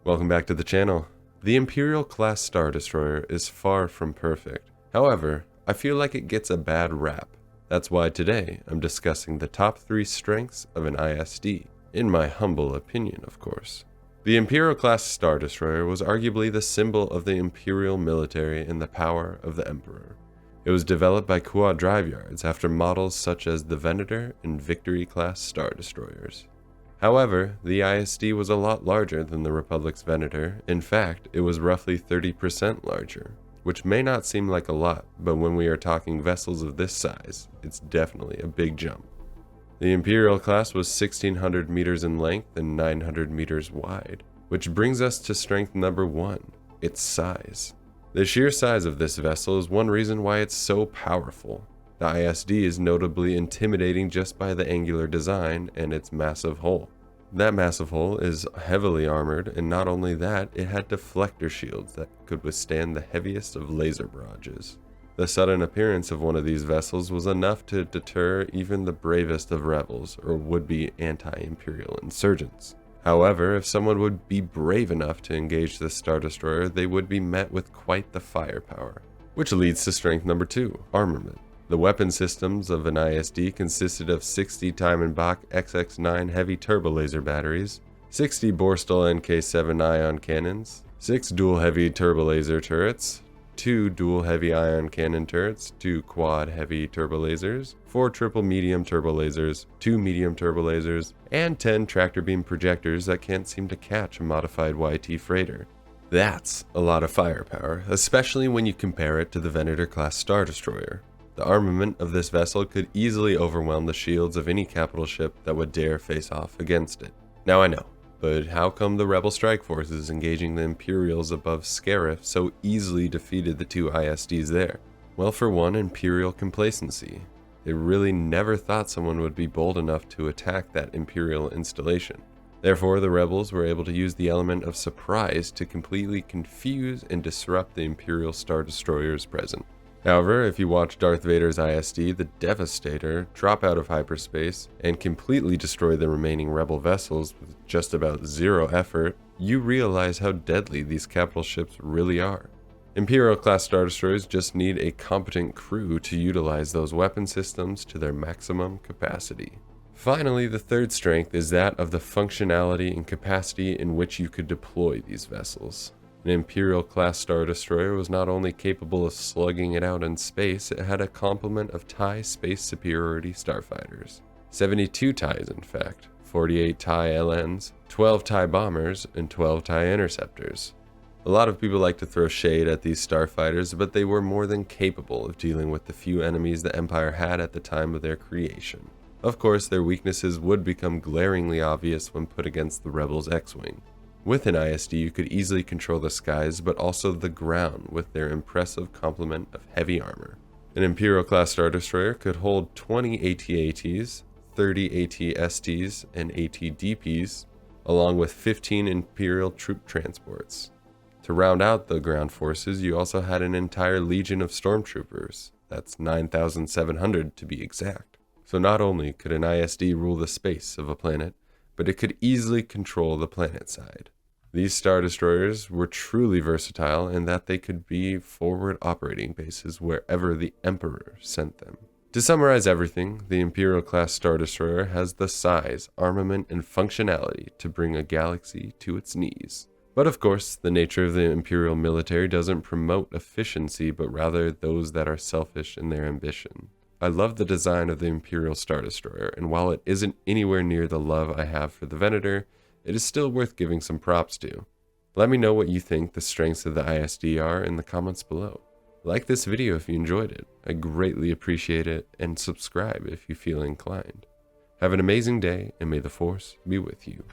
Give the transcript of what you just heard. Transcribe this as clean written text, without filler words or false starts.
Welcome back to the channel. The Imperial-class Star Destroyer is far from perfect. However, I feel like it gets a bad rap. That's why today I'm discussing the top 3 strengths of an ISD, in my humble opinion, of course. The Imperial-class Star Destroyer was arguably the symbol of the Imperial military and the power of the Emperor. It was developed by Quad Drive Yards after models such as the Venator and Victory-class Star Destroyers. However, the ISD was a lot larger than the Republic's Venator. In fact, it was roughly 30% larger, which may not seem like a lot, but when we are talking vessels of this size, it's definitely a big jump. The Imperial class was 1,600 meters in length and 900 meters wide, which brings us to strength number 1, its size. The sheer size of this vessel is one reason why it's so powerful. The ISD is notably intimidating just by the angular design and its massive hull. That massive hull is heavily armored, and not only that, it had deflector shields that could withstand the heaviest of laser barrages. The sudden appearance of one of these vessels was enough to deter even the bravest of rebels or would-be anti-imperial insurgents. However, if someone would be brave enough to engage the Star Destroyer, they would be met with quite the firepower. Which leads to strength number 2, armament. The weapon systems of an ISD consisted of 60 Diamondbach XX9 heavy turbo laser batteries, 60 Borstal NK7 ion cannons, 6 dual heavy turbo laser turrets, 2 dual heavy ion cannon turrets, 2 quad heavy turbo lasers, 4 triple medium turbo lasers, 2 medium turbo lasers, and 10 tractor beam projectors that can't seem to catch a modified YT freighter. That's a lot of firepower, especially when you compare it to the Venator-class Star Destroyer. The armament of this vessel could easily overwhelm the shields of any capital ship that would dare face off against it. Now I know, but how come the rebel strike forces engaging the Imperials above Scarif so easily defeated the 2 ISDs there? Well, for one, Imperial complacency. They really never thought someone would be bold enough to attack that Imperial installation. Therefore, the rebels were able to use the element of surprise to completely confuse and disrupt the Imperial Star Destroyers present. However, if you watch Darth Vader's ISD, the Devastator, drop out of hyperspace and completely destroy the remaining rebel vessels with just about zero effort, you realize how deadly these capital ships really are. Imperial-class Star Destroyers just need a competent crew to utilize those weapon systems to their maximum capacity. Finally, the third strength is that of the functionality and capacity in which you could deploy these vessels. An Imperial-class Star Destroyer was not only capable of slugging it out in space, it had a complement of TIE space superiority starfighters. 72 TIEs in fact, 48 TIE LNs, 12 TIE bombers, and 12 TIE interceptors. A lot of people like to throw shade at these starfighters, but they were more than capable of dealing with the few enemies the Empire had at the time of their creation. Of course, their weaknesses would become glaringly obvious when put against the Rebels' X-Wing. With an ISD, you could easily control the skies, but also the ground with their impressive complement of heavy armor. An Imperial-class Star Destroyer could hold 20 AT-ATs, 30 AT-STs, and AT-DPs, along with 15 Imperial troop transports. To round out the ground forces, you also had an entire legion of stormtroopers. That's 9,700 to be exact. So not only could an ISD rule the space of a planet, but it could easily control the planet side. These Star Destroyers were truly versatile in that they could be forward operating bases wherever the Emperor sent them. To summarize everything, the Imperial-class Star Destroyer has the size, armament, and functionality to bring a galaxy to its knees. But of course, the nature of the Imperial military doesn't promote efficiency, but rather those that are selfish in their ambition. I love the design of the Imperial Star Destroyer, and while it isn't anywhere near the love I have for the Venator, it is still worth giving some props to. Let me know what you think the strengths of the ISD are in the comments below. Like this video if you enjoyed it, I greatly appreciate it, and subscribe if you feel inclined. Have an amazing day, and may the Force be with you.